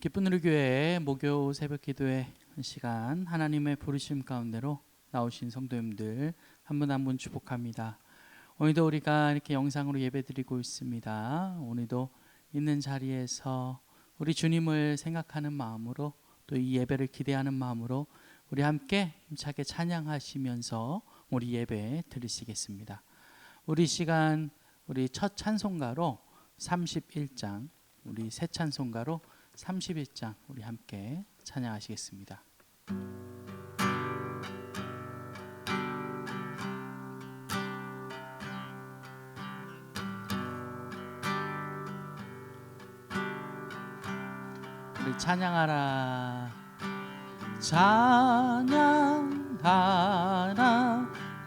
기쁜 우리 교회 목요 새벽 기도회 시간, 하나님의 부르심 가운데로 나오신 성도님들 한 분 한 분 축복합니다. 오늘도 우리가 이렇게 영상으로 예배드리고 있습니다. 오늘도 있는 자리에서 우리 주님을 생각하는 마음으로, 또 이 예배를 기대하는 마음으로 우리 함께 힘차게 찬양하시면서 우리 예배 드리시겠습니다. 우리 시간, 우리 첫 찬송가로 31장, 우리 새 찬송가로 31장 우리 함께 찬양하시겠습니다. 우리 찬양하라, 찬양하라,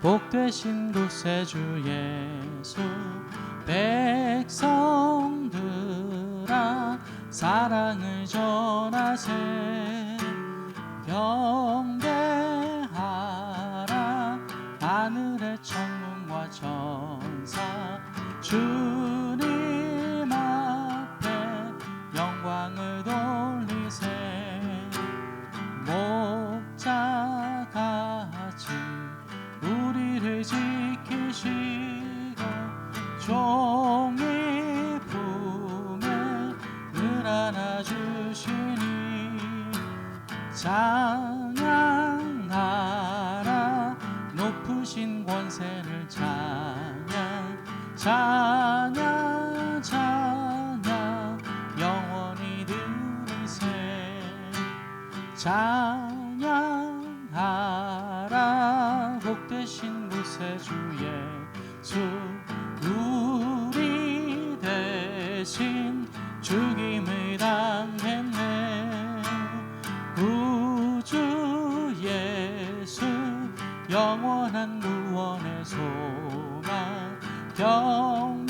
복되신 구세주 예수. 백성들아 사랑을 전하세. 경배하라, 하늘의 천군과 천사. 주님 앞에 영광을 돌리세. 목자같이 우리를 지키시고 종이 품에 늘 안아주시니. 찬양하라, 높으신 권세를 찬양. 찬양 찬양 영원히 들으세. 찬양하라, 복되신 구세주 예수. 우리 대신 죽임을 당했네. 구주 예수, 영원한 구원의 소망. 경배하며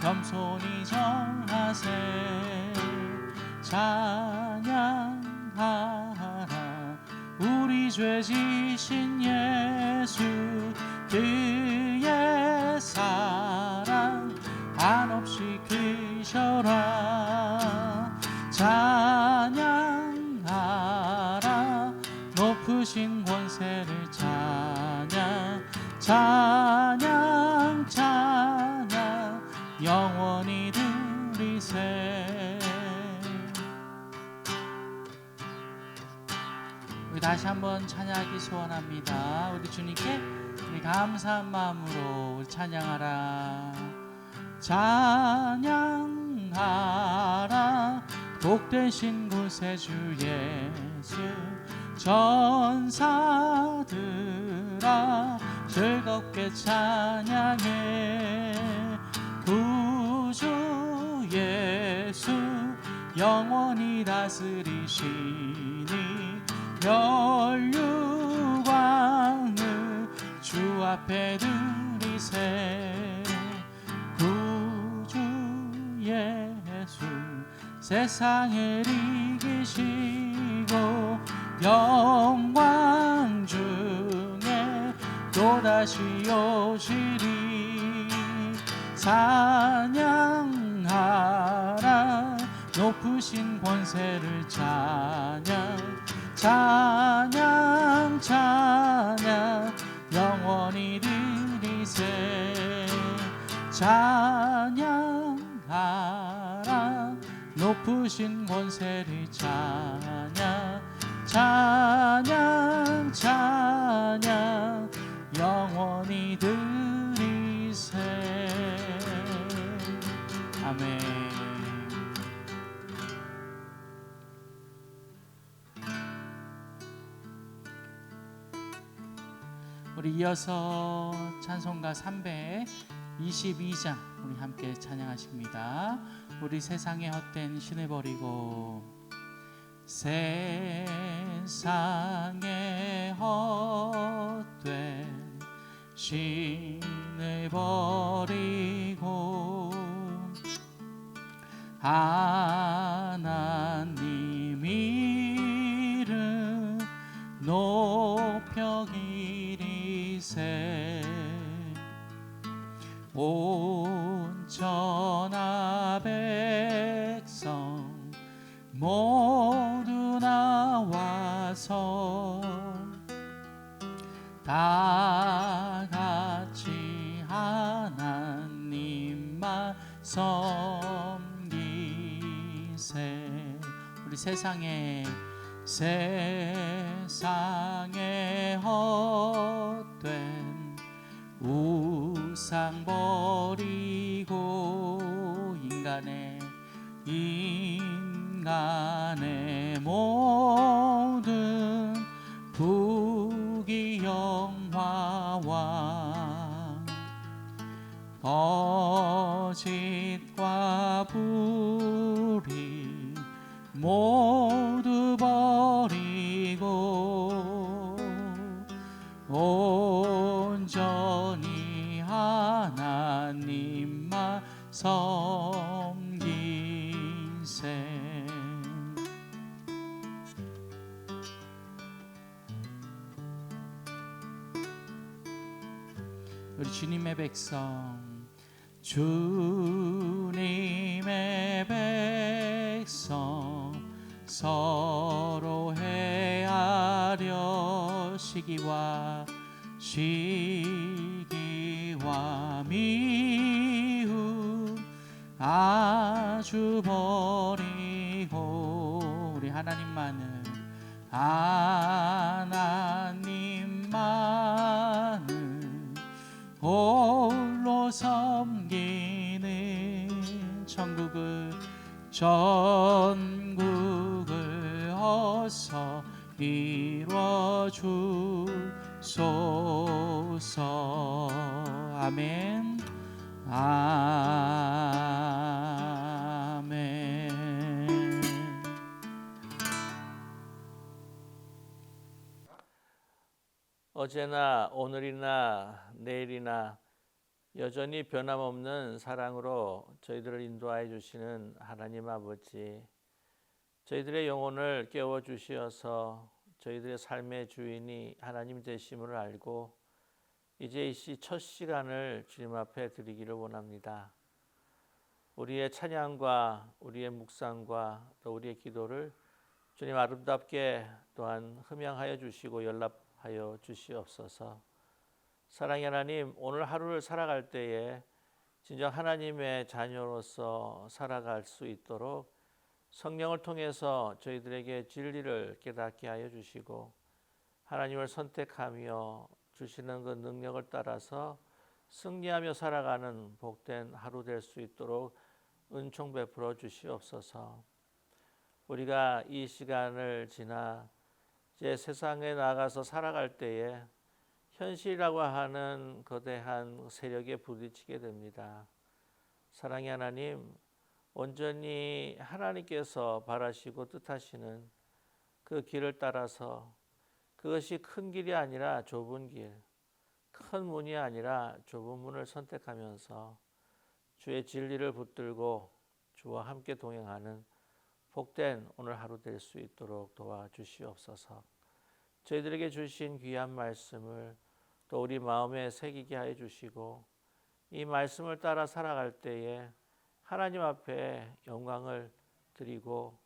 겸손히 전하세. 찬양하라, 우리 죄 지신 예수. 그의 사랑 한없이 크셔라. 찬양하라, 높으신 권세를 찬양. 찬양 찬양 영원히 들으세. 우리 다시 한번 찬양하기 소원합니다. 우리 주님께 우리 감사한 마음으로 우리 찬양하라. 찬양하라, 복되신 구세주 예수. 전사들아 즐겁게 찬양해. 구주 예수, 영원히 다스리시니. 혈육왕을 주 앞에 드리세. 구주 예수, 세상을 이기시고 영광 중에 또다시 오시리. 찬양하라, 높으신 권세를 찬양. 찬양 찬양 영원히 드리세. 찬양하라, 높으신 권세를 찬양. 찬양 찬양 영원히 드리세. 아멘. 우리 이어서 찬송가 322장 우리 함께 찬양하십니다. 우리 세상의 헛된 신을 버리고. 세상의 헛된 신을 버리고 하나님 이름 높여 기리세. 온 천하 백 모두 나와서 다 같이 하나님만 섬기세. 우리 세상에 헛된 우상 버리고 인간의 모든 부귀영화와 거짓과 불의 모두 버리고 온전히 하나님만 섬기세. 우리 주님의 백성, 주님의 백성, 서로 헤아려 시기와 미움 아주 버리고 우리 하나님만을 홀로 섬기는 전국을 어서 이루어 주소서. 아멘. 아멘. 어제나 오늘이나 내일이나 여전히 변함없는 사랑으로 저희들을 인도하여 주시는 하나님 아버지, 저희들의 영혼을 깨워 주시어서 저희들의 삶의 주인이 하나님 되심을 알고 이제 이 첫 시간을 주님 앞에 드리기를 원합니다. 우리의 찬양과 우리의 묵상과 또 우리의 기도를 주님 아름답게 또한 흠양하여 주시고 연락하여 주시옵소서. 사랑의 하나님, 오늘 하루를 살아갈 때에 진정 하나님의 자녀로서 살아갈 수 있도록 성령을 통해서 저희들에게 진리를 깨닫게 하여 주시고 하나님을 선택하며 주시는 그 능력을 따라서 승리하며 살아가는 복된 하루 될 수 있도록 은총 베풀어 주시옵소서. 우리가 이 시간을 지나 이제 세상에 나가서 살아갈 때에 현실이라고 하는 거대한 세력에 부딪히게 됩니다. 사랑의 하나님, 온전히 하나님께서 바라시고 뜻하시는 그 길을 따라서 그것이 큰 길이 아니라 좁은 길, 큰 문이 아니라 좁은 문을 선택하면서 주의 진리를 붙들고 주와 함께 동행하는 복된 오늘 하루 될 수 있도록 도와주시옵소서. 저희들에게 주신 귀한 말씀을 또 우리 마음에 새기게 하여 주시고 이 말씀을 따라 살아갈 때에 하나님 앞에 영광을 드리고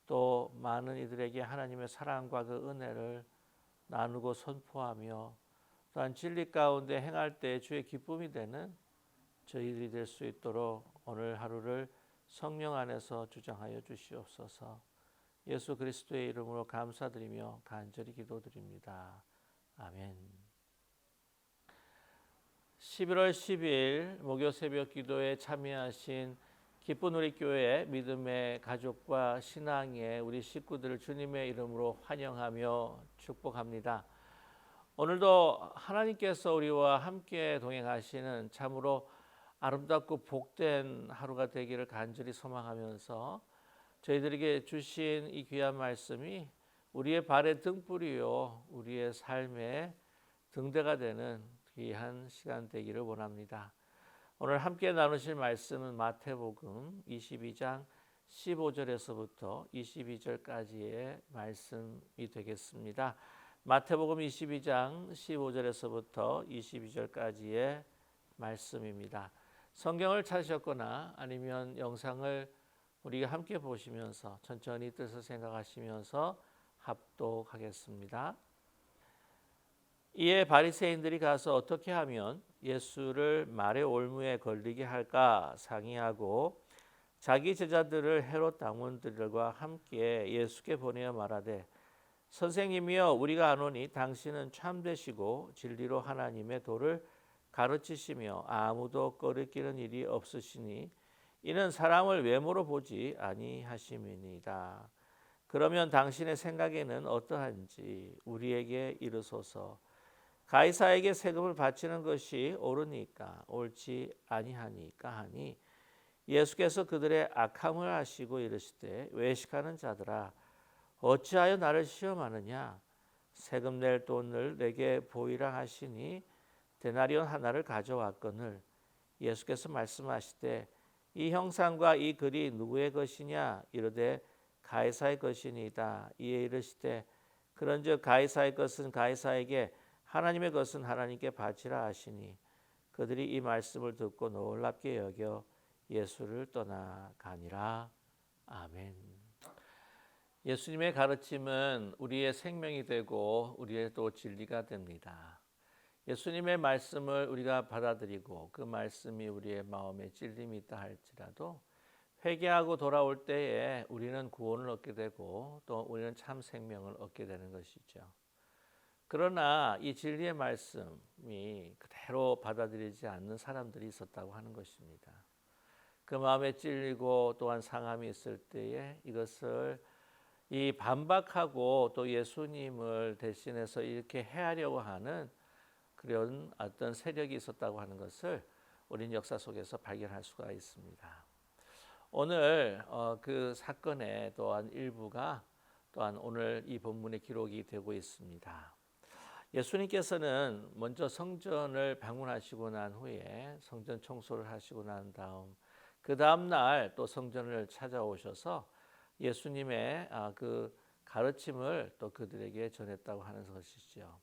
또 많은 이들에게 하나님의 사랑과 그 은혜를 나누고 선포하며 또한 진리 가운데 행할 때 주의 기쁨이 되는 저희들이 될 수 있도록 오늘 하루를 성령 안에서 주장하여 주시옵소서. 예수 그리스도의 이름으로 감사드리며 간절히 기도드립니다. 아멘. 11월 10일 목요 새벽 기도에 참여하신 기쁜 우리 교회 믿음의 가족과 신앙의 우리 식구들을 주님의 이름으로 환영하며 축복합니다. 오늘도 하나님께서 우리와 함께 동행하시는 참으로 아름답고 복된 하루가 되기를 간절히 소망하면서 저희들에게 주신 이 귀한 말씀이 우리의 발의 등불이요 우리의 삶의 등대가 되는 귀한 시간 되기를 원합니다. 오늘 함께 나누실 말씀은 마태복음 22장 15절에서부터 22절까지의 말씀이 되겠습니다. 마태복음 22장 15절에서부터 22절까지의 말씀입니다. 성경을 찾으셨거나 아니면 영상을 우리가 함께 보시면서 천천히 뜻을 생각하시면서 합독하겠습니다. 이에 바리새인들이 가서 어떻게 하면 예수를 말의 올무에 걸리게 할까 상의하고 자기 제자들을 헤롯 당원들과 함께 예수께 보내어 말하되 선생님이여 우리가 아노니 당신은 참되시고 진리로 하나님의 도를 가르치시며 아무도 꺼리끼는 일이 없으시니 이는 사람을 외모로 보지 아니하심이니이다. 그러면 당신의 생각에는 어떠한지 우리에게 이르소서. 가이사에게 세금을 바치는 것이 옳으니까 옳지 아니하니까 하니 예수께서 그들의 악함을 아시고 이르시되 외식하는 자들아 어찌하여 나를 시험하느냐 세금 낼 돈을 내게 보이라 하시니 데나리온 하나를 가져왔거늘 예수께서 말씀하시되 이 형상과 이 글이 누구의 것이냐 이르되 가이사의 것이니이다. 이에 이르시되 그런즉 가이사의 것은 가이사에게 하나님의 것은 하나님께 바치라 하시니 그들이 이 말씀을 듣고 놀랍게 여겨 예수를 떠나가니라. 아멘. 예수님의 가르침은 우리의 생명이 되고 우리의 또 진리가 됩니다. 예수님의 말씀을 우리가 받아들이고 그 말씀이 우리의 마음에 찔림이 있다 할지라도 회개하고 돌아올 때에 우리는 구원을 얻게 되고 또 우리는 참 생명을 얻게 되는 것이죠. 그러나 이 진리의 말씀이 그대로 받아들이지 않는 사람들이 있었다고 하는 것입니다. 그 마음에 찔리고 또한 상함이 있을 때에 이것을 이 반박하고 또 예수님을 대신해서 이렇게 해하려고 하는 그런 어떤 세력이 있었다고 하는 것을 우리는 역사 속에서 발견할 수가 있습니다. 오늘 그 사건의 또한 일부가 또한 오늘 이 본문의 기록이 되고 있습니다. 예수님께서는 먼저 성전을 방문하시고 난 후에 성전 청소를 하시고 난 다음 그 다음 날 또 성전을 찾아오셔서 예수님의 그 가르침을 또 그들에게 전했다고 하는 것이죠.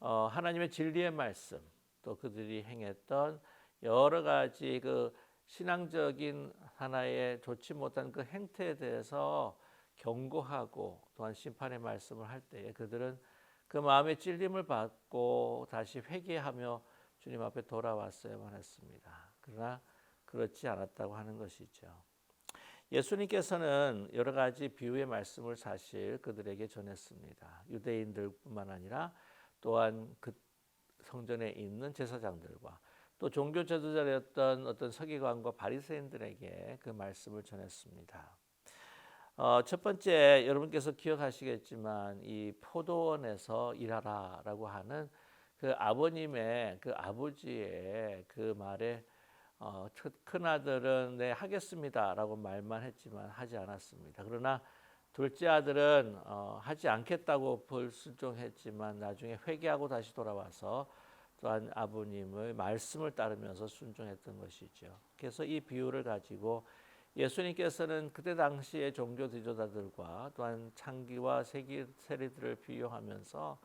하나님의 진리의 말씀 또 그들이 행했던 여러 가지 그 신앙적인 하나의 좋지 못한 그 행태에 대해서 경고하고 또한 심판의 말씀을 할 때에 그들은 그 마음의 찔림을 받고 다시 회개하며 주님 앞에 돌아왔어야만 했습니다. 그러나 그렇지 않았다고 하는 것이죠. 예수님께서는 여러 가지 비유의 말씀을 사실 그들에게 전했습니다. 유대인들뿐만 아니라 또한 그 성전에 있는 제사장들과 또 종교 지도자였던 어떤 서기관과 바리새인들에게 그 말씀을 전했습니다. 첫 번째 여러분께서 기억하시겠지만 이 포도원에서 일하라라고 하는 그 아버님의 그 아버지의 그 말에 큰 아들은 네 하겠습니다라고 말만 했지만 하지 않았습니다. 그러나 둘째 아들은 하지 않겠다고 불순종했지만 나중에 회개하고 다시 돌아와서 또한 아버님의 말씀을 따르면서 순종했던 것이죠. 그래서 이 비유를 가지고 예수님께서는 그때 당시의 종교 지도자들과 또한 창기와 세리들을 비유하면서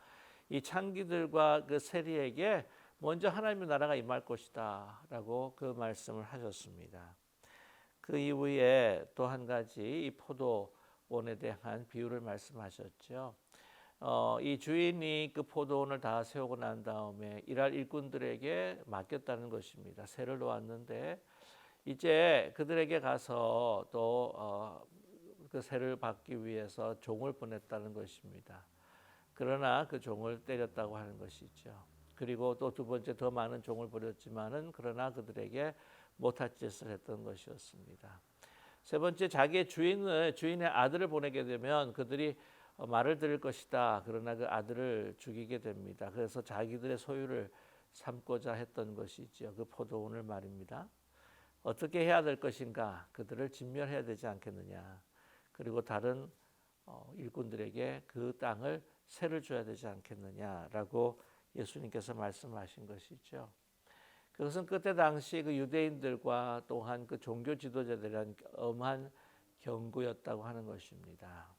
이 창기들과 그 세리에게 먼저 하나님의 나라가 임할 것이다 라고 그 말씀을 하셨습니다. 그 이후에 또 한 가지 이 포도원에 대한 비유를 말씀하셨죠. 이 주인이 그 포도원을 다 세우고 난 다음에 일할 일꾼들에게 맡겼다는 것입니다. 세를 놓았는데 이제 그들에게 가서 또 그 세를 받기 위해서 종을 보냈다는 것입니다. 그러나 그 종을 때렸다고 하는 것이죠. 그리고 또 두 번째 더 많은 종을 보냈지만은 그러나 그들에게 못할 짓을 했던 것이었습니다. 세 번째 자기의 주인의 아들을 보내게 되면 그들이 말을 들을 것이다. 그러나 그 아들을 죽이게 됩니다. 그래서 자기들의 소유를 삼고자 했던 것이죠. 그 포도원을 말입니다. 어떻게 해야 될 것인가? 그들을 진멸해야 되지 않겠느냐? 그리고 다른 일꾼들에게 그 땅을 세를 줘야 되지 않겠느냐라고 예수님께서 말씀하신 것이죠. 그것은 그때 당시 그 유대인들과 또한 그 종교 지도자들에 대한 엄한 경고였다고 하는 것입니다.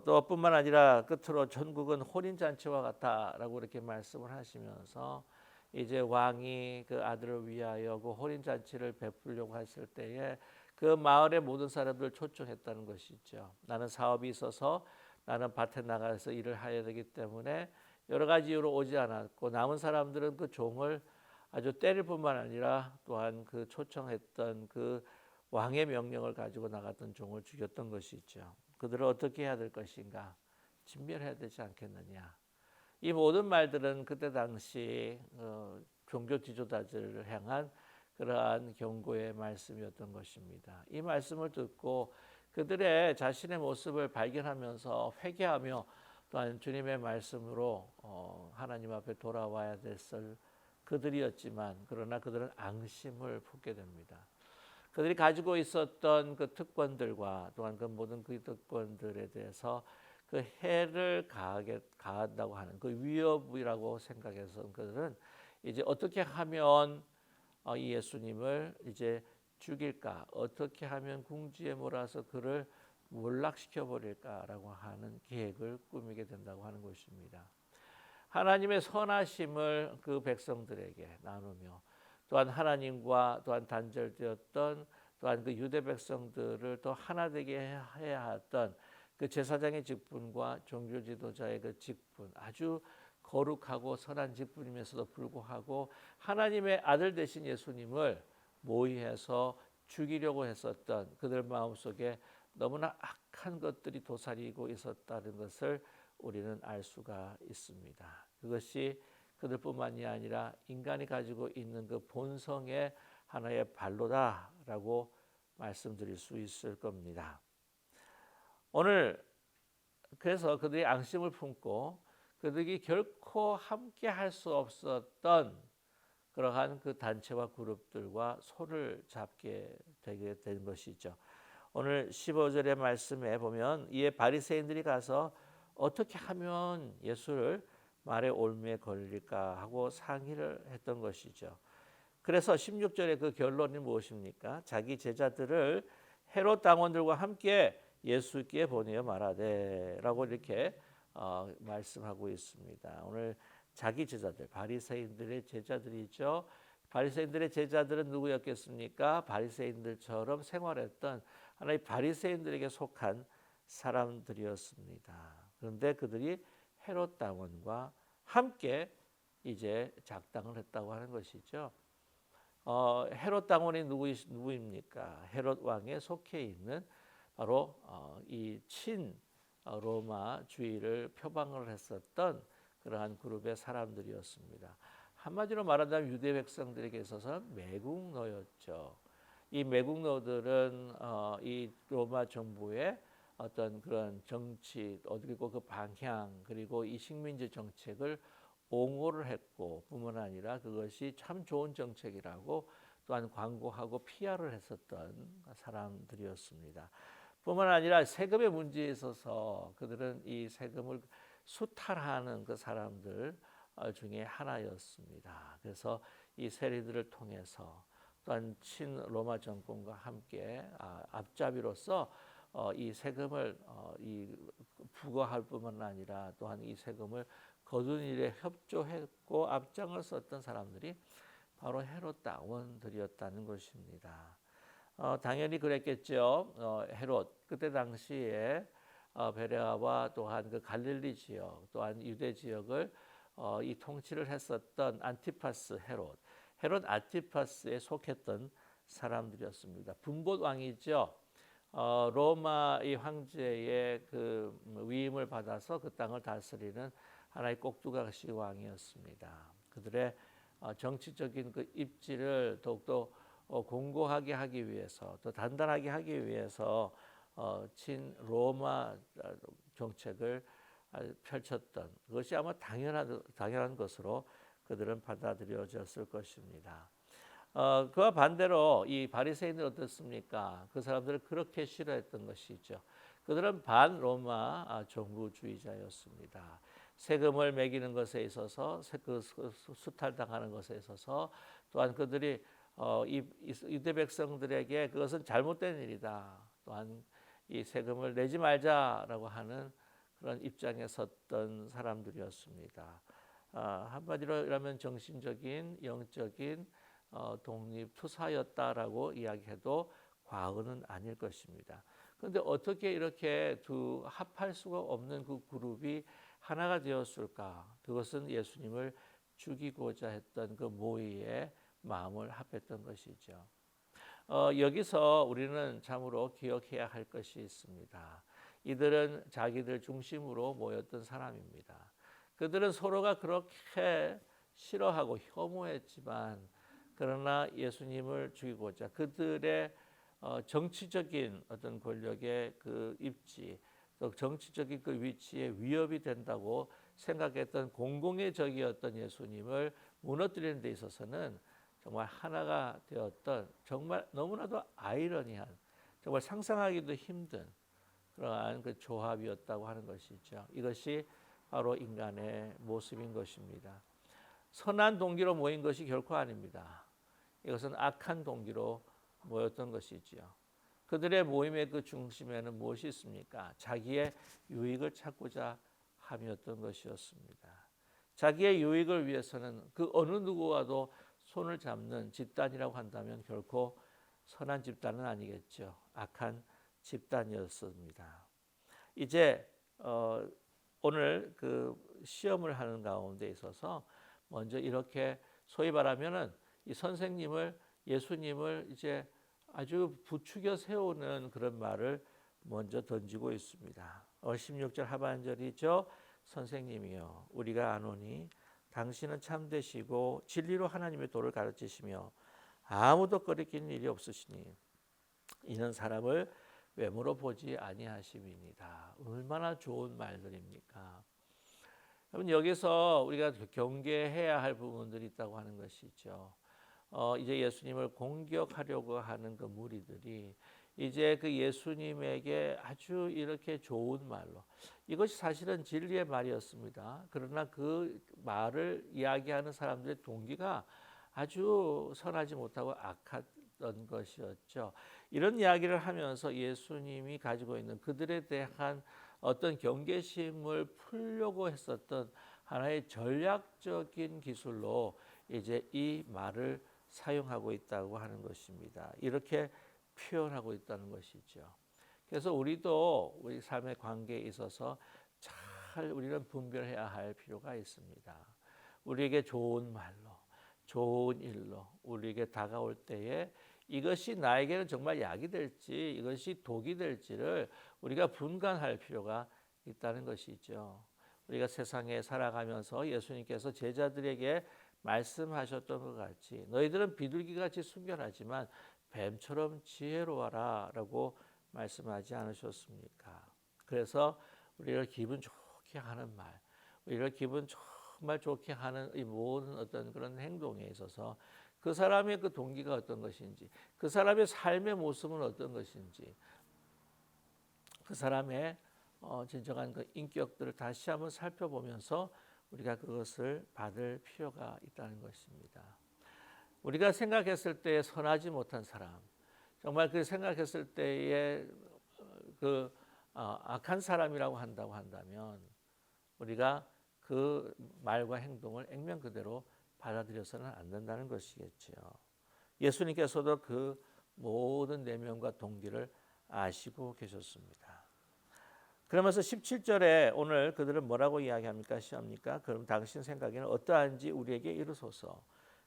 또 뿐만 아니라 끝으로 전국은 혼인잔치와 같다라고 이렇게 말씀을 하시면서 이제 왕이 그 아들을 위하여 그 혼인 잔치를 베풀려고 했을 때에 그 마을의 모든 사람들을 초청했다는 것이죠. 나는 사업이 있어서 나는 밭에 나가서 일을 해야 되기 때문에 여러 가지 이유로 오지 않았고 남은 사람들은 그 종을 아주 때릴 뿐만 아니라 또한 그 초청했던 그 왕의 명령을 가지고 나갔던 종을 죽였던 것이죠. 그들을 어떻게 해야 될 것인가? 진멸해야 되지 않겠느냐? 이 모든 말들은 그때 당시 종교 지도자들을 향한 그러한 경고의 말씀이었던 것입니다. 이 말씀을 듣고 그들의 자신의 모습을 발견하면서 회개하며 또한 주님의 말씀으로 하나님 앞에 돌아와야 됐을 그들이었지만 그러나 그들은 앙심을 품게 됩니다. 그들이 가지고 있었던 그 특권들과 또한 그 모든 그 특권들에 대해서 그 해를 가한다고 하는 그 위협이라고 생각해서 그들은 이제 어떻게 하면 이 예수님을 이제 죽일까? 어떻게 하면 궁지에 몰아서 그를 몰락시켜 버릴까라고 하는 계획을 꾸미게 된다고 하는 것입니다. 하나님의 선하심을 그 백성들에게 나누며 또한 하나님과 또한 단절되었던 또한 그 유대 백성들을 또 하나 되게 해야 했던 그 제사장의 직분과 종교 지도자의 그 직분, 아주 거룩하고 선한 직분이면서도 불구하고 하나님의 아들 되신 예수님을 모의해서 죽이려고 했었던 그들 마음속에 너무나 악한 것들이 도사리고 있었다는 것을 우리는 알 수가 있습니다. 그것이 그들뿐만이 아니라 인간이 가지고 있는 그 본성의 하나의 발로다라고 말씀드릴 수 있을 겁니다. 오늘 그래서 그들이 앙심을 품고 그들이 결코 함께 할 수 없었던 그러한 그 단체와 그룹들과 손을 잡게 되게 된 것이죠. 오늘 15절의 말씀에 보면 이에 바리새인들이 가서 어떻게 하면 예수를 말의 올무에 걸릴까 하고 상의를 했던 것이죠. 그래서 16절의 그 결론이 무엇입니까? 자기 제자들을 헤롯 당원들과 함께 예수께 보내어 말하되라고 이렇게 말씀하고 있습니다. 오늘 자기 제자들, 바리새인들의 제자들이죠. 바리새인들의 제자들은 누구였겠습니까? 바리새인들처럼 생활했던 하나의 바리새인들에게 속한 사람들이었습니다. 그런데 그들이 헤롯 당원과 함께 이제 작당을 했다고 하는 것이죠. 헤롯 당원이 누구입니까? 헤롯 왕에 속해 있는 바로 이 친 로마주의를 표방을 했었던 그러한 그룹의 사람들이었습니다. 한마디로 말하자면 유대 백성들에게 있어서는 매국노였죠. 이 매국노들은 이 로마 정부의 어떤 그런 정치 그리고 그 방향 그리고 이 식민지 정책을 옹호를 했고 뿐만 아니라 그것이 참 좋은 정책이라고 또한 광고하고 PR을 했었던 사람들이었습니다. 뿐만 아니라 세금의 문제에 있어서 그들은 이 세금을 수탈하는 그 사람들 중에 하나였습니다. 그래서 이 세리들을 통해서 또한 친 로마 정권과 함께 앞잡이로서 이 세금을 부과할 뿐만 아니라 또한 이 세금을 거둔 일에 협조했고 앞장을 섰던 사람들이 바로 헤롯 당원들이었다는 것입니다. 당연히 그랬겠죠. 헤롯 그때 당시에 베레아와 또한 그 갈릴리 지역 또한 유대 지역을 이 통치를 했었던 안티파스 헤롯 안티파스에 속했던 사람들이었습니다. 분봇 왕이죠. 로마 이 황제의 그 위임을 받아서 그 땅을 다스리는 하나의 꼭두각시 왕이었습니다. 그들의 정치적인 그 입지를 더욱더 공고하게 하기 위해서 또 단단하게 하기 위해서 친 로마 정책을 펼쳤던 그것이 아마 당연한 것으로 그들은 받아들여졌을 것입니다. 그와 반대로 이 바리새인들은 어떻습니까? 그 사람들을 그렇게 싫어했던 것이죠. 그들은 반로마 정부주의자였습니다. 세금을 매기는 것에 있어서 수탈당하는 것에 있어서 또한 그들이 이 유대 백성들에게 그것은 잘못된 일이다. 또한 이 세금을 내지 말자라고 하는 그런 입장에 섰던 사람들이었습니다. 한마디로 하면 정신적인, 영적인 독립투사였다라고 이야기해도 과언은 아닐 것입니다. 그런데 어떻게 이렇게 두 합할 수가 없는 그 그룹이 하나가 되었을까? 그것은 예수님을 죽이고자 했던 그 모의의 마음을 합했던 것이죠. 여기서 우리는 참으로 기억해야 할 것이 있습니다. 이들은 자기들 중심으로 모였던 사람입니다. 그들은 서로가 그렇게 싫어하고 혐오했지만 그러나 예수님을 죽이고자 그들의 정치적인 어떤 권력의 그 입지, 또 정치적인 그 위치에 위협이 된다고 생각했던 공공의 적이었던 예수님을 무너뜨리는 데 있어서는 정말 하나가 되었던 정말 너무나도 아이러니한, 정말 상상하기도 힘든 그러한 그 조합이었다고 하는 것이죠. 이것이 바로 인간의 모습인 것입니다. 선한 동기로 모인 것이 결코 아닙니다. 이것은 악한 동기로 모였던 것이지요. 그들의 모임의 그 중심에는 무엇이 있습니까? 자기의 유익을 찾고자 함이었던 것이었습니다. 자기의 유익을 위해서는 그 어느 누구와도 손을 잡는 집단이라고 한다면 결코 선한 집단은 아니겠죠. 악한 집단이었습니다. 이제 오늘 그 시험을 하는 가운데 있어서 먼저 이렇게 소위 말하면은 이 선생님을 예수님을 이제 아주 부추겨 세우는 그런 말을 먼저 던지고 있습니다. 16절 하반절이죠. 선생님이여 우리가 아노니 당신은 참되시고 진리로 하나님의 도를 가르치시며 아무도 거리끼는 일이 없으시니 이는 사람을 외모로 보지 아니하심이니이다. 얼마나 좋은 말들입니까? 여러분 여기서 우리가 경계해야 할 부분들이 있다고 하는 것이죠. 이제 예수님을 공격하려고 하는 그 무리들이 이제 그 예수님에게 아주 이렇게 좋은 말로, 이것이 사실은 진리의 말이었습니다. 그러나 그 말을 이야기하는 사람들의 동기가 아주 선하지 못하고 악했던 것이었죠. 이런 이야기를 하면서 예수님이 가지고 있는 그들에 대한 어떤 경계심을 풀려고 했었던 하나의 전략적인 기술로 이제 이 말을 사용하고 있다고 하는 것입니다. 이렇게 표현하고 있다는 것이죠. 그래서 우리도 우리 삶의 관계에 있어서 잘 우리는 분별해야 할 필요가 있습니다. 우리에게 좋은 말로, 좋은 일로 우리에게 다가올 때에 이것이 나에게는 정말 약이 될지 이것이 독이 될지를 우리가 분간할 필요가 있다는 것이죠. 우리가 세상에 살아가면서 예수님께서 제자들에게 말씀하셨던 것 같이 너희들은 비둘기같이 순결하지만 뱀처럼 지혜로워라 라고 말씀하지 않으셨습니까? 그래서 우리를 기분 좋게 하는 말, 우리를 기분 정말 좋게 하는 이 모든 어떤 그런 행동에 있어서 그 사람의 그 동기가 어떤 것인지, 그 사람의 삶의 모습은 어떤 것인지, 그 사람의 진정한 그 인격들을 다시 한번 살펴보면서 우리가 그것을 받을 필요가 있다는 것입니다. 우리가 생각했을 때 선하지 못한 사람, 정말 그 생각했을 때에 그 악한 사람이라고 한다면 우리가 그 말과 행동을 액면 그대로 받아들여서는 안 된다는 것이겠죠. 예수님께서도 그 모든 내면과 동기를 아시고 계셨습니다. 그러면서 17절에 오늘 그들은 뭐라고 이야기합니까? 시합니까? 그럼 당신 생각에는 어떠한지 우리에게 이르소서.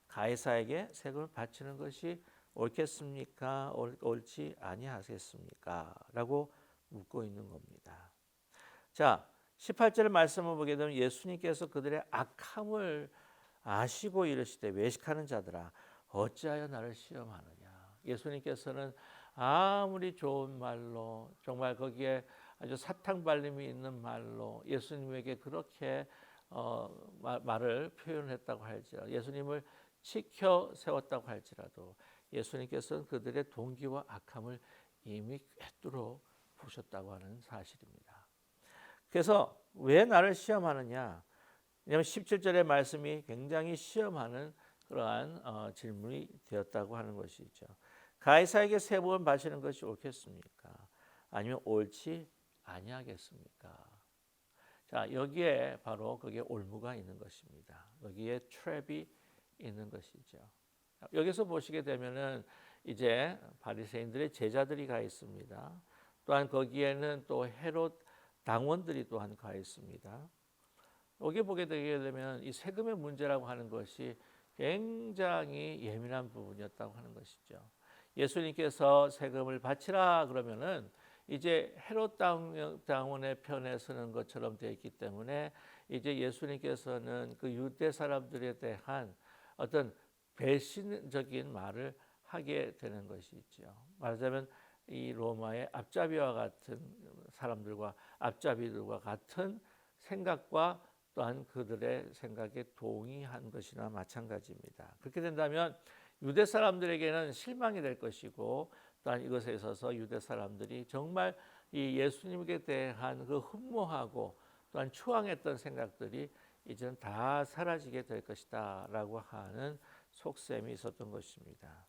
가이사에게 세금을 바치는 것이 옳겠습니까? 옳지 아니하겠습니까? 라고 묻고 있는 겁니다. 자, 18절의 말씀을 보게 되면 예수님께서 그들의 악함을 아시고 이르시되 외식하는 자들아 어찌하여 나를 시험하느냐. 예수님께서는 아무리 좋은 말로 정말 거기에 아주 사탕 발림이 있는 말로 예수님에게 그렇게 말을 표현했다고 할지라도 예수님을 지켜 세웠다고 할지라도 예수님께서는 그들의 동기와 악함을 이미 꿰뚫어 보셨다고 하는 사실입니다. 그래서 왜 나를 시험하느냐? 왜냐하면 17절의 말씀이 굉장히 시험하는 그러한 질문이 되었다고 하는 것이죠. 가이사에게 세금을 바치는 것이 옳겠습니까? 아니면 옳지 아니하겠습니까? 자, 여기에 바로 그게 올무가 있는 것입니다. 여기에 트랩이 있는 것이죠. 여기서 보시게 되면은 이제 바리새인들의 제자들이 가 있습니다. 또한 거기에는 또 헤롯 당원들이 또한 가 있습니다. 여기 보게 되게 되면 이 세금의 문제라고 하는 것이 굉장히 예민한 부분이었다고 하는 것이죠. 예수님께서 세금을 바치라 그러면은 이제 헤롯 당원의 편에 서는 것처럼 되어 있기 때문에 이제 예수님께서는 그 유대 사람들에 대한 어떤 배신적인 말을 하게 되는 것이죠. 말하자면 이 로마의 앞잡이와 같은 사람들과 앞잡이들과 같은 생각과 또한 그들의 생각에 동의한 것이나 마찬가지입니다. 그렇게 된다면 유대 사람들에게는 실망이 될 것이고 또한 이것에 있어서 유대 사람들이 정말 이 예수님께 대한 그 흠모하고 또한 추앙했던 생각들이 이제는 다 사라지게 될 것이다라고 하는 속셈이 있었던 것입니다.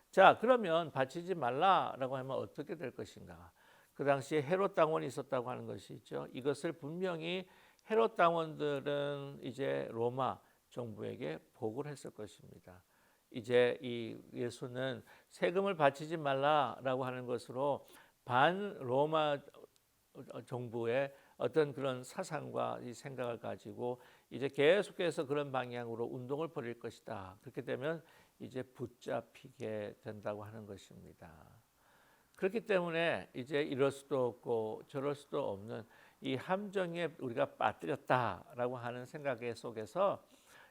자, 그러면 바치지 말라라고 하면 어떻게 될 것인가? 그 당시에 헤롯 당원이 있었다고 하는 것이죠. 이것을 분명히 헤롯 당원들은 이제 로마 정부에게 보고를 했을 것입니다. 이제 이 예수는 세금을 바치지 말라라고 하는 것으로 반 로마 정부의 어떤 그런 사상과 이 생각을 가지고 이제 계속해서 그런 방향으로 운동을 벌일 것이다. 그렇게 되면 이제 붙잡히게 된다고 하는 것입니다. 그렇기 때문에 이제 이럴 수도 없고 저럴 수도 없는 이 함정에 우리가 빠뜨렸다라고 하는 생각 속에서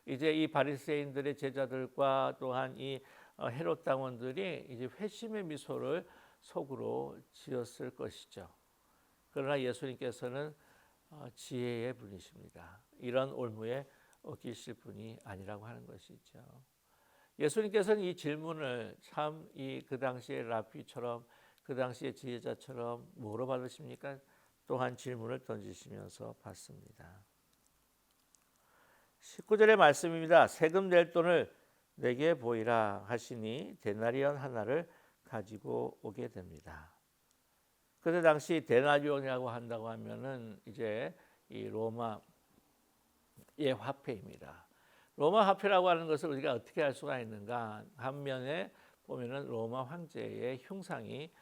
이제 이 바리새인들의 제자들과 또한 이 헤롯 당원들이 이제 회심의 미소를 속으로 지었을 것이죠. 그러나 예수님께서는 지혜의 분이십니다. 이런 올무에 얽히실 분이 아니라고 하는 것이죠. 예수님께서는 이 질문을 참 이 그 당시의 라피처럼 그 당시의 지혜자처럼 뭐로 받으십니까? 또한 질문을 던지시면서 받습니다. 19절의 말씀입니다. 세금 낼 돈을 내게 보이라 하시니 데나리온 하나를 가지고 오게 됩니다. 그때 당시 데나리온이라고 한다고 하면은 이제 이 로마의 화폐입니다. 로마 화폐라고 하는 것을 우리가 어떻게 알 수가 있는가? 한 면에 보면은 로마 황제의 형상이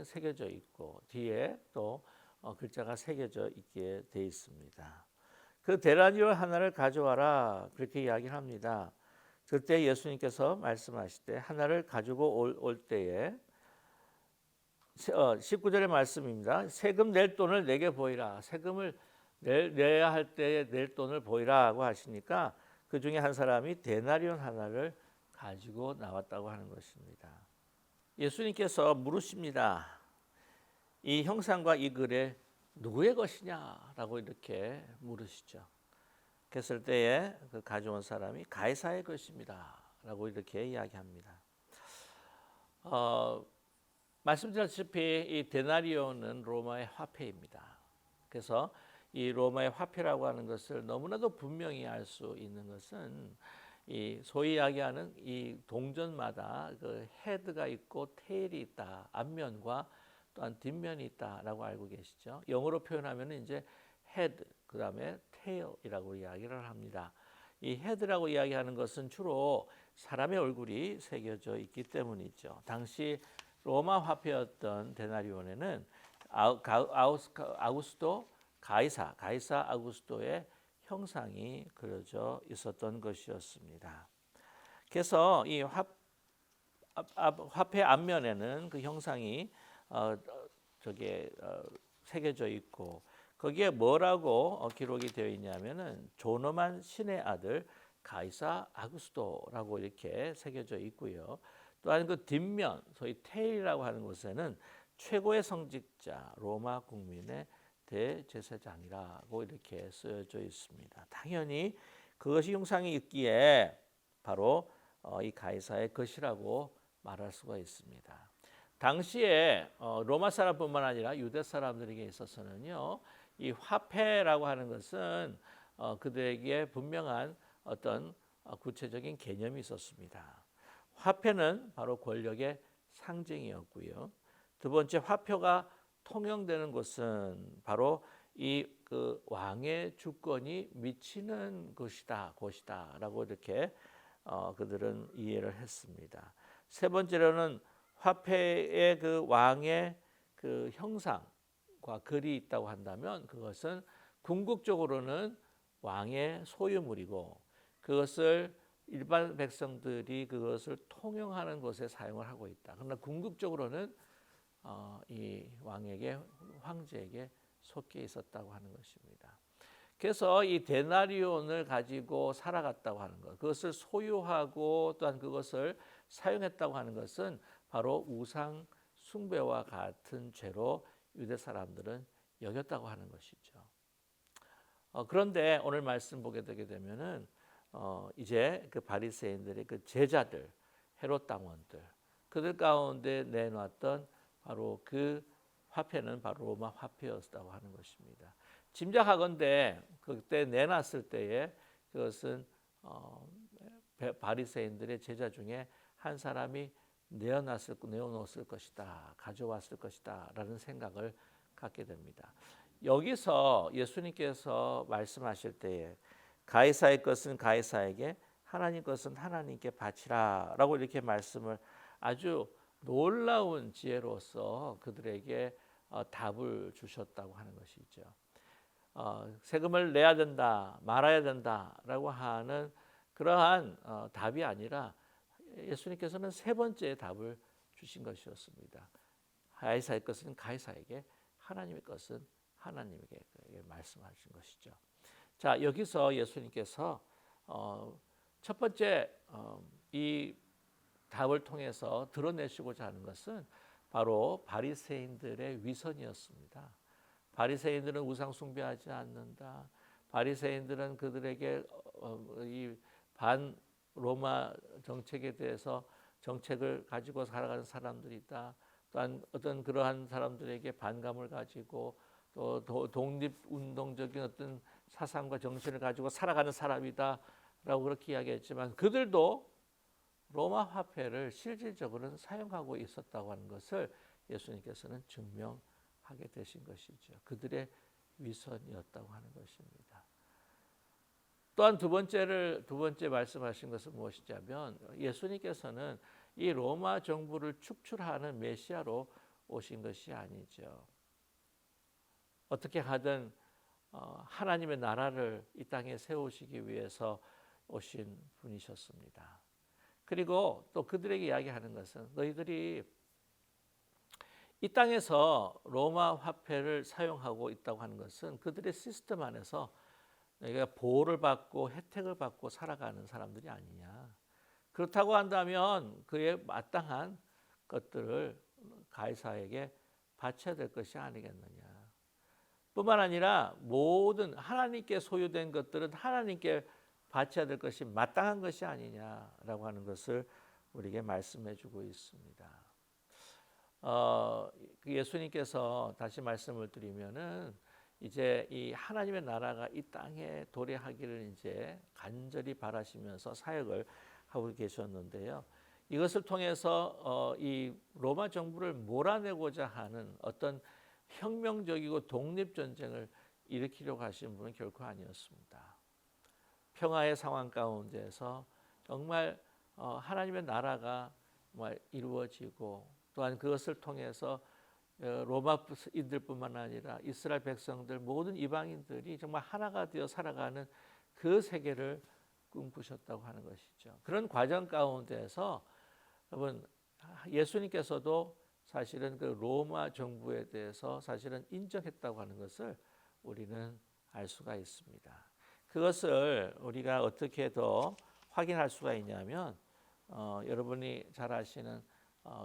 새겨져 있고 뒤에 또 글자가 새겨져 있게 돼 있습니다. 그 데나리온 하나를 가져와라 그렇게 이야기를 합니다. 그때 예수님께서 말씀하실 때 하나를 가지고 올 때에 19절의 말씀입니다. 세금 낼 돈을 내게 보이라. 세금을 내야 할 때에 낼 돈을 보이라고 하시니까 그 중에 한 사람이 데나리온 하나를 가지고 나왔다고 하는 것입니다. 예수님께서 물으십니다. 이 형상과 이 글에 누구의 것이냐라고 이렇게 물으시죠. 그랬을 때에 그 가져온 사람이 가이사의 것입니다라고 이렇게 이야기합니다. 말씀드렸다시피 이 데나리온은 로마의 화폐입니다. 그래서 이 로마의 화폐라고 하는 것을 너무나도 분명히 알 수 있는 것은 이 소위 이야기하는 이 동전마다 그 헤드가 있고 테일이 있다. 앞면과 또한 뒷면이 있다라고 알고 계시죠. 영어로 표현하면 이제 헤드 그다음에 테일이라고 이야기를 합니다. 이 헤드라고 이야기하는 것은 주로 사람의 얼굴이 새겨져 있기 때문이죠. 당시 로마 화폐였던 데나리온에는 아우구스토 가이사 아우구스토의 형상이 그려져 있었던 것이었습니다. 그래서 이 화폐 앞면에는 그 형상이 새겨져 있고 거기에 뭐라고 기록이 되어 있냐면은 존엄한 신의 아들 가이사 아구스토라고 이렇게 새겨져 있고요. 또한 그 뒷면 소위 테일이라고 하는 곳에는 최고의 성직자 로마 국민의 대제사장이라고 이렇게 쓰여져 있습니다. 당연히 그것이 형상이 있기에 바로 이 가이사의 것이라고 말할 수가 있습니다. 당시에 로마 사람뿐만 아니라 유대 사람들에게 있어서는요, 이 화폐라고 하는 것은 그들에게 분명한 어떤 구체적인 개념이 있었습니다. 화폐는 바로 권력의 상징이었고요. 두 번째 화표가 통용되는 곳은 바로 이 그 왕의 주권이 미치는 곳이다라고 이렇게 그들은 이해를 했습니다. 세 번째로는 화폐의 그 왕의 그 형상과 글이 있다고 한다면 그것은 궁극적으로는 왕의 소유물이고 그것을 일반 백성들이 그것을 통용하는 것에 사용을 하고 있다. 그러나 궁극적으로는 이 왕에게 황제에게 속해 있었다고 하는 것입니다. 그래서 이 데나리온을 가지고 살아갔다고 하는 것, 그것을 소유하고 또한 그것을 사용했다고 하는 것은 바로 우상 숭배와 같은 죄로 유대 사람들은 여겼다고 하는 것이죠. 그런데 오늘 말씀 보게 되게 되면은 이제 그 바리새인들의 그 제자들, 헤롯 당원들, 그들 가운데 내놓았던 바로 그 화폐는 바로 로마 화폐였다고 하는 것입니다. 짐작하건대 그때 내놨을 때에 그것은 바리새인들의 제자 중에 한 사람이 내어놓았을 것이다, 가져왔을 것이다라는 생각을 갖게 됩니다. 여기서 예수님께서 말씀하실 때에 가이사의 것은 가이사에게, 하나님 것은 하나님께 바치라라고 이렇게 말씀을 아주 놀라운 지혜로서 그들에게 답을 주셨다고 하는 것이죠. 세금을 내야 된다, 말아야 된다라고 하는 그러한 답이 아니라 예수님께서는 세 번째 답을 주신 것이었습니다. 가이사의 것은 가이사에게, 하나님의 것은 하나님에게 말씀하신 것이죠. 자, 여기서 예수님께서 첫 번째 이 답을 통해서 드러내시고자 하는 것은 바로 바리새인들의 위선이었습니다. 바리새인들은 우상 숭배하지 않는다. 바리새인들은 그들에게 이 반 로마 정책에 대해서 정책을 가지고 살아가는 사람들이다. 또한 어떤 그러한 사람들에게 반감을 가지고 또 독립운동적인 어떤 사상과 정신을 가지고 살아가는 사람이다라고 그렇게 이야기했지만 그들도 로마 화폐를 실질적으로는 사용하고 있었다고 하는 것을 예수님께서는 증명하게 되신 것이죠. 그들의 위선이었다고 하는 것입니다. 또한 두 번째 말씀하신 것은 무엇이냐면 예수님께서는 이 로마 정부를 축출하는 메시아로 오신 것이 아니죠. 어떻게 하든 하나님의 나라를 이 땅에 세우시기 위해서 오신 분이셨습니다. 그리고 또 그들에게 이야기하는 것은 너희들이 이 땅에서 로마 화폐를 사용하고 있다고 하는 것은 그들의 시스템 안에서 너희가 보호를 받고 혜택을 받고 살아가는 사람들이 아니냐. 그렇다고 한다면 그에 마땅한 것들을 가이사에게 바쳐야 될 것이 아니겠느냐. 뿐만 아니라 모든 하나님께 소유된 것들은 하나님께 바쳐야 될 것이 마땅한 것이 아니냐라고 하는 것을 우리에게 말씀해 주고 있습니다. 예수님께서 다시 말씀을 드리면은 이제 이 하나님의 나라가 이 땅에 도래하기를 이제 간절히 바라시면서 사역을 하고 계셨는데요. 이것을 통해서 이 로마 정부를 몰아내고자 하는 어떤 혁명적이고 독립전쟁을 일으키려고 하신 분은 결코 아니었습니다. 평화의 상황 가운데서 정말 하나님의 나라가 정말 이루어지고 또한 그것을 통해서 로마인들뿐만 아니라 이스라엘 백성들 모든 이방인들이 정말 하나가 되어 살아가는 그 세계를 꿈꾸셨다고 하는 것이죠. 그런 과정 가운데서 여러분 예수님께서도 사실은 그 로마 정부에 대해서 사실은 인정했다고 하는 것을 우리는 알 수가 있습니다. 그것을 우리가 어떻게 더 확인할 수가 있냐면 여러분이 잘 아시는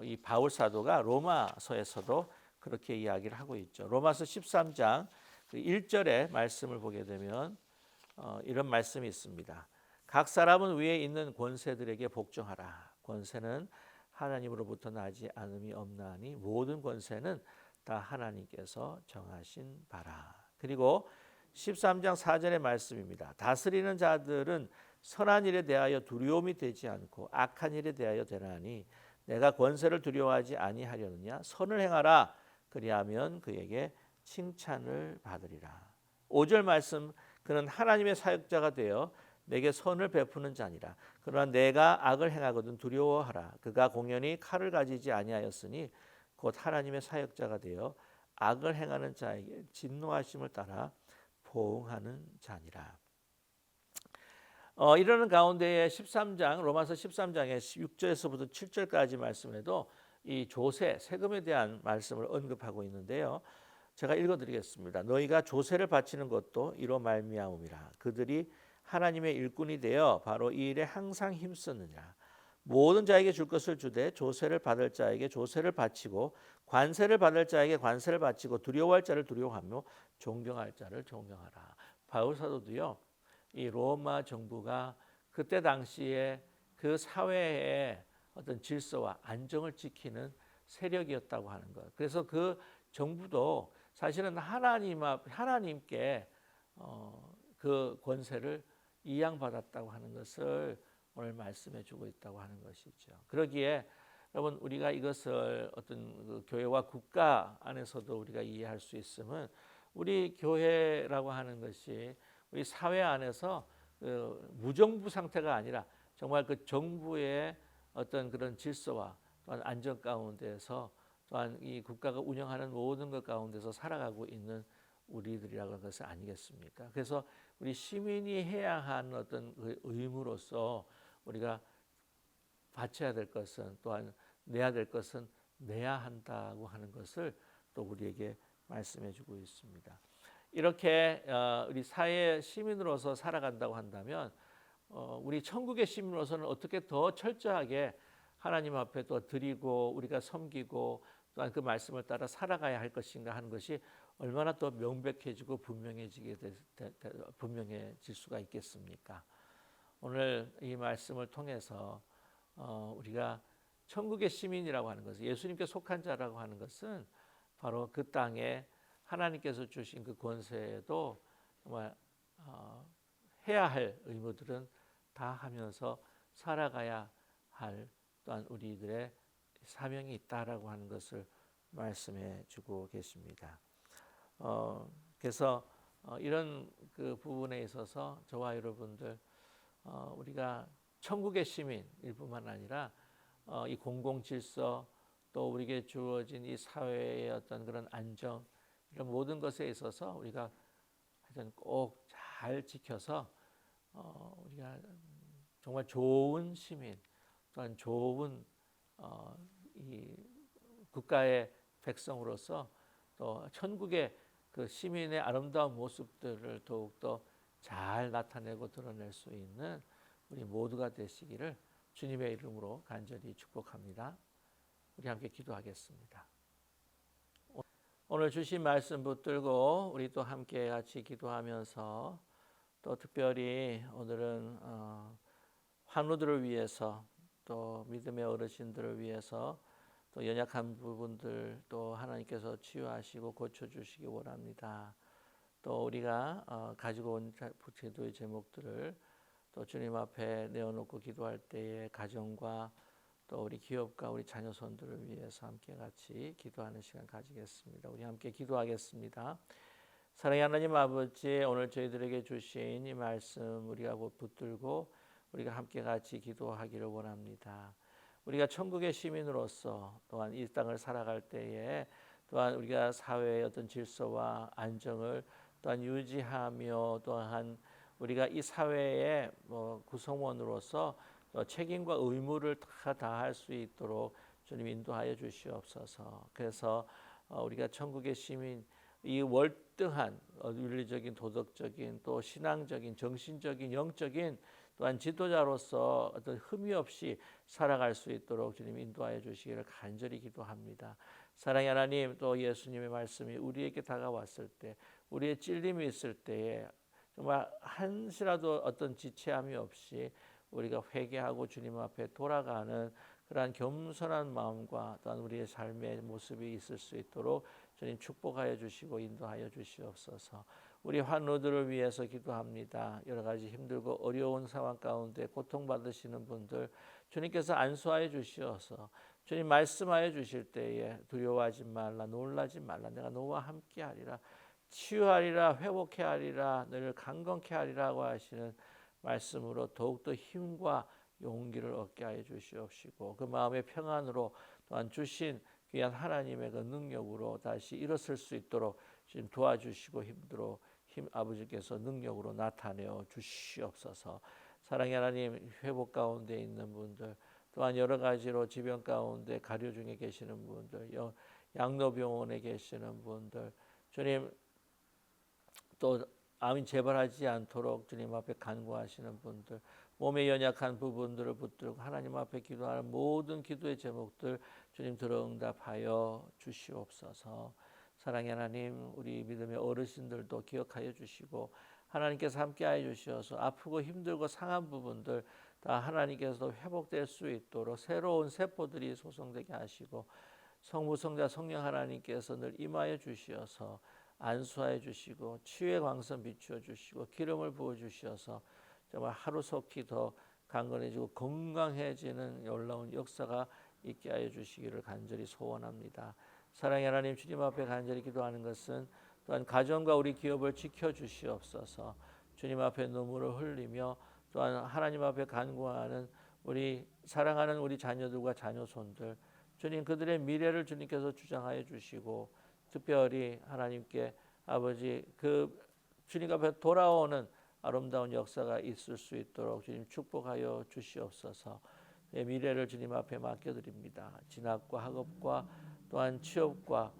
이 바울 사도가 로마서에서도 그렇게 이야기를 하고 있죠. 로마서 13장 1절의 말씀을 보게 되면 이런 말씀이 있습니다. 각 사람은 위에 있는 권세들에게 복종하라. 권세는 하나님으로부터 나지 않음이 없나니 모든 권세는 다 하나님께서 정하신 바라. 그리고 13장 4절의 말씀입니다. 다스리는 자들은 선한 일에 대하여 두려움이 되지 않고 악한 일에 대하여 되나니 내가 권세를 두려워하지 아니하려느냐. 선을 행하라. 그리하면 그에게 칭찬을 받으리라. 5절 말씀 그는 하나님의 사역자가 되어 내게 선을 베푸는 자니라. 그러나 내가 악을 행하거든 두려워하라. 그가 공연히 칼을 가지지 아니하였으니 곧 하나님의 사역자가 되어 악을 행하는 자에게 진노하심을 따라 보응하는 자니라. 이러는 가운데에 13장 로마서 13장의 6절에서부터 7절까지 말씀에도 이 조세 세금에 대한 말씀을 언급하고 있는데요. 제가 읽어드리겠습니다. 너희가 조세를 바치는 것도 이로 말미암음이라. 그들이 하나님의 일꾼이 되어 바로 이 일에 항상 힘쓰느니라. 모든 자에게 줄 것을 주되 조세를 받을 자에게 조세를 바치고 관세를 받을 자에게 관세를 바치고 두려워할 자를 두려워하며 존경할 자를 존경하라. 바울 사도도요. 이 로마 정부가 그때 당시에 그 사회의 어떤 질서와 안정을 지키는 세력이었다고 하는 것. 그래서 그 정부도 사실은 하나님께 그 권세를 이양받았다고 하는 것을 오늘 말씀해 주고 있다고 하는 것이죠. 그러기에 여러분 우리가 이것을 어떤 그 교회와 국가 안에서도 우리가 이해할 수 있으면 우리 교회라고 하는 것이 우리 사회 안에서 그 무정부 상태가 아니라 정말 그 정부의 어떤 그런 질서와 또한 안정 가운데서 또한 이 국가가 운영하는 모든 것 가운데서 살아가고 있는 우리들이라고 하는 것이 아니겠습니까? 그래서 우리 시민이 해야 하는 어떤 그 의무로서 우리가 바쳐야 될 것은 또한 내야 될 것은 내야 한다고 하는 것을 또 우리에게 말씀해 주고 있습니다. 이렇게 우리 사회 시민으로서 살아간다고 한다면 우리 천국의 시민으로서는 어떻게 더 철저하게 하나님 앞에 또 드리고 우리가 섬기고 또한 그 말씀을 따라 살아가야 할 것인가 하는 것이 얼마나 더 명백해지고 분명해질 수가 있겠습니까? 오늘 이 말씀을 통해서 우리가 천국의 시민이라고 하는 것은 예수님께 속한 자라고 하는 것은 바로 그 땅에 하나님께서 주신 그 권세에도 정말 해야 할 의무들은 다 하면서 살아가야 할 또한 우리들의 사명이 있다라고 하는 것을 말씀해 주고 계십니다. 그래서 이런 그 부분에 있어서 저와 여러분들 우리가 천국의 시민일 뿐만 아니라 이 공공 질서 또 우리에게 주어진 이 사회의 어떤 그런 안정 이런 모든 것에 있어서 우리가 하여튼 꼭 잘 지켜서 우리가 정말 좋은 시민 또한 좋은 이 국가의 백성으로서 또 천국의 그 시민의 아름다운 모습들을 더욱더 잘 나타내고 드러낼 수 있는 우리 모두가 되시기를 주님의 이름으로 간절히 축복합니다. 우리 함께 기도하겠습니다. 오늘 주신 말씀 붙들고 우리 또 함께 같이 기도하면서 또 특별히 오늘은 환우들을 위해서 또 믿음의 어르신들을 위해서 또 연약한 부분들 또 하나님께서 치유하시고 고쳐주시기 원합니다. 또 우리가 가지고 온 기도의 제목들을 또 주님 앞에 내어놓고 기도할 때에 가정과 또 우리 기업과 우리 자녀손들을 위해서 함께 같이 기도하는 시간 가지겠습니다. 우리 함께 기도하겠습니다. 사랑의 하나님 아버지, 오늘 저희들에게 주신 이 말씀 우리가 붙들고 우리가 함께 같이 기도하기를 원합니다. 우리가 천국의 시민으로서 또한 이 땅을 살아갈 때에 또한 우리가 사회의 어떤 질서와 안정을 또한 유지하며 또한 우리가 이 사회의 구성원으로서 책임과 의무를 다 다할 수 있도록 주님 인도하여 주시옵소서. 그래서 우리가 천국의 시민 이 월등한 윤리적인 도덕적인 또 신앙적인 정신적인 영적인 또한 지도자로서 어떤 흠이 없이 살아갈 수 있도록 주님 인도하여 주시기를 간절히 기도합니다. 사랑의 하나님, 또 예수님의 말씀이 우리에게 다가왔을 때 우리의 찔림이 있을 때에 정말 한시라도 어떤 지체함이 없이 우리가 회개하고 주님 앞에 돌아가는 그러한 겸손한 마음과 또한 우리의 삶의 모습이 있을 수 있도록 주님 축복하여 주시고 인도하여 주시옵소서. 우리 환우들을 위해서 기도합니다. 여러 가지 힘들고 어려운 상황 가운데 고통받으시는 분들 주님께서 안수하여 주시어서 주님 말씀하여 주실 때에 두려워하지 말라 놀라지 말라 내가 너와 함께하리라 치유하리라, 회복케 하리라, 너를 강건케 하리라고 하시는 말씀으로 더욱더 힘과 용기를 얻게 하여 주시옵시고 그 마음의 평안으로 또한 주신 귀한 하나님의 그 능력으로 다시 일어설 수 있도록 지금 도와주시고 아버지께서 능력으로 나타내어 주시옵소서. 사랑의 하나님, 회복 가운데 있는 분들 또한 여러 가지로 질병 가운데 가려 중에 계시는 분들, 양로병원에 계시는 분들, 주님 또 암이 재발하지 않도록 주님 앞에 간구하시는 분들, 몸에 연약한 부분들을 붙들고 하나님 앞에 기도하는 모든 기도의 제목들 주님 들어 응답하여 주시옵소서. 사랑의 하나님, 우리 믿음의 어르신들도 기억하여 주시고 하나님께서 함께하여 주셔서 아프고 힘들고 상한 부분들 다 하나님께서 회복될 수 있도록 새로운 세포들이 소성되게 하시고 성부, 성자, 성령 하나님께서 늘 임하여 주시어서 안수하여 주시고 치유의 광선 비추어 주시고 기름을 부어 주시어서 정말 하루속히 더 강건해지고 건강해지는 놀라운 역사가 있게 하여 주시기를 간절히 소원합니다. 사랑의 하나님, 주님 앞에 간절히 기도하는 것은 또한 가정과 우리 기업을 지켜주시옵소서. 주님 앞에 눈물을 흘리며 또한 하나님 앞에 간구하는 우리 사랑하는 우리 자녀들과 자녀손들, 주님 그들의 미래를 주님께서 주장하여 주시고 특별히 하나님께 아버지 그 주님 앞에 돌아오는 아름다운 역사가 있을 수 있도록 주님 축복하여 주시옵소서. 내 미래를 주님 앞에 맡겨드립니다. 진학과 학업과 또한 취업과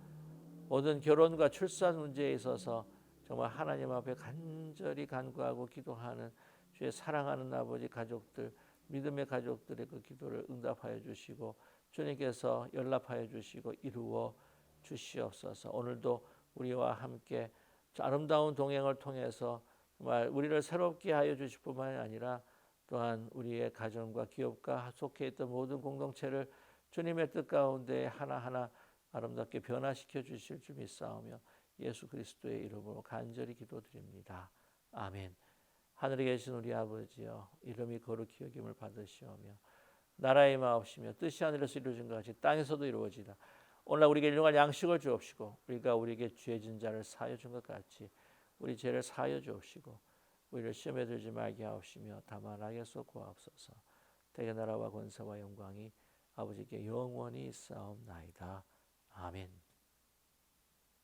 모든 결혼과 출산 문제에 있어서 정말 하나님 앞에 간절히 간구하고 기도하는 주의 사랑하는 아버지 가족들, 믿음의 가족들의 그 기도를 응답하여 주시고 주님께서 연락하여 주시고 이루어 주시옵소서. 오늘도 우리와 함께 아름다운 동행을 통해서 정말 우리를 새롭게 하여 주실 뿐만 아니라 또한 우리의 가정과 기업과 속해 있던 모든 공동체를 주님의 뜻 가운데 하나하나 아름답게 변화시켜 주실 줄 믿사오며 예수 그리스도의 이름으로 간절히 기도드립니다. 아멘. 하늘에 계신 우리 아버지여, 이름이 거룩히 여김을 받으시오며 나라의 마옵시며 뜻이 하늘에서 이루어진 것 같이 땅에서도 이루어지다. 오늘날 우리에게 일용할 양식을 주옵시고 우리가 우리에게 죄진 자를 사하여 준 것 같이 우리 죄를 사하여 주옵시고 우리를 시험에 들지 말게 하옵시며 다만 악에서 구하옵소서. 대개 나라와 권세와 영광이 아버지께 영원히 있사옵나이다. 아멘.